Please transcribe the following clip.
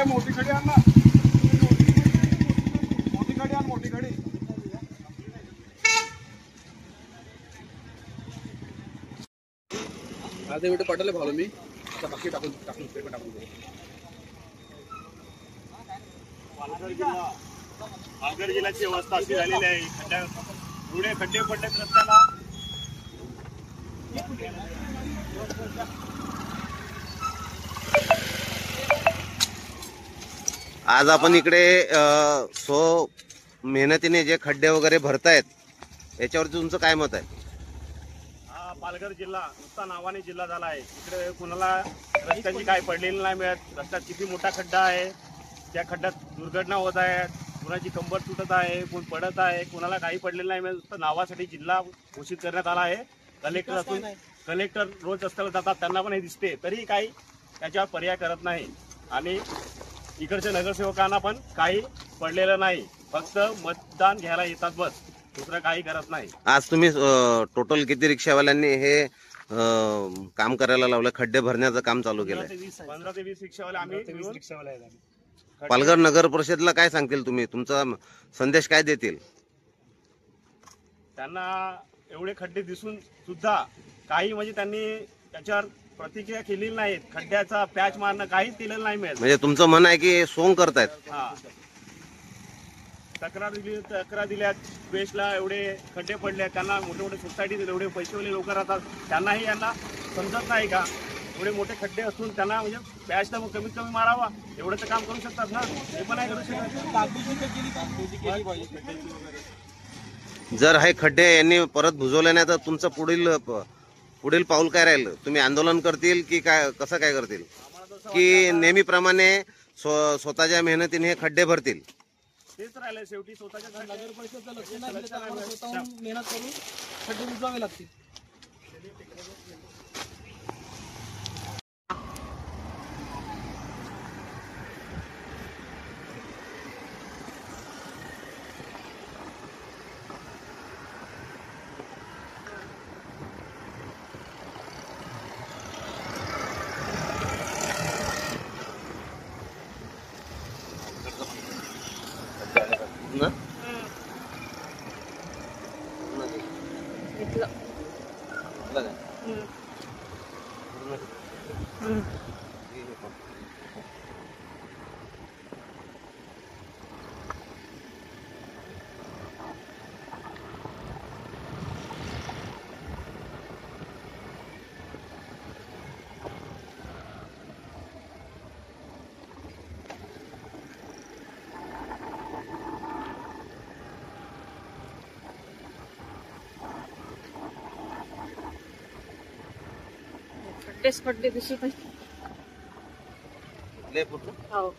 ए मोठी खडी आण ना, मोठी खडी आण, मोठी खडी. आज व्हिडिओ पाठवले भाऊ मी आता बाकी टाकून पेपर टाकून देऊ. पालघर जिल्ह्याची अवस्था अशी झालेली आहे, एवढे खड्डे पडलेत रस्त्याला. आज आपण इकडे मेहनतीने जे खड्डे वगैरे भरतायत याच्यावरती तुमचं काय मत आहे? हा पालघर जिल्हा नुसता नावाने जिल्हा झाला आहे. इकडे कुणाला रस्त्याची काय पडलेली नाही मिळत. रस्त्यात किती मोठा खड्डा आहे, त्या खड्ड्यात दुर्घटना होत आहेत, कुणाची कंबर तुटत आहे, कोण पडत आहे, कुणाला काही पडलेलं नाही मिळत. नुसतं नावासाठी जिल्हा घोषित करण्यात आला आहे. कलेक्टर असून कलेक्टर रोज रस्त्याला जातात, त्यांना पण हे दिसते, तरी काही त्याच्यावर पर्याय करत नाही. आणि इकडच्या नगरसेवकांना पण काही पडलेलं नाही, फक्त मतदान घ्यायला येतात बस, दुसरं काही करत नाही. आज तुम्ही टोटल किती रिक्षावाल्यांनी हे काम करायला लावलं, खड्डे भरण्याचं काम चालू केलंय? 15 ते 20 रिक्षावाले आम्ही. पालघर नगर परिषदला काय सांगतील तुम्ही, तुमचा संदेश काय देतील? त्यांना एवढे खड्डे दिसून सुद्धा काही म्हणजे त्यांनी त्याच्यावर प्रतिक्रिया केलेली नाही. खड्ड्याचा पॅच मारणं काहीच केलेलं नाही मिळत. म्हणजे तुमचं म्हणणं आहे की सोंग करतायत? हा, तक्रार दिल्यात. वेस्टला एवढे खड्डे पडले, त्यांना मोठे मोठे सोसायटीत एवढे पैसेवाले लोक राहतात, त्यांनाही यांना समजत नाही का? एवढे मोठे खड्डे असून त्यांना म्हणजे पॅच तर कमीत कमी मारावा, एवढं तर काम करू शकतात ना, हे पण नाही करू शकत. जर हे खड्डे यांनी परत बुजवले नाही तर तुमचं पुढील पाऊल काय राहील? तुम्ही आंदोलन करतील की काय, कसं काय करतील? की नेहमीप्रमाणे स्वतःच्या मेहनतीने हे खड्डे भरतील? तेच राहिलं शेवटी, स्वतःच्या नगर परिषदचं लक्ष नाही दिलं तर आम्हाला स्वतःहून मेहनत करून खड्डे बुजवावे लागतील. खड्डे दिसत आहेत. हो.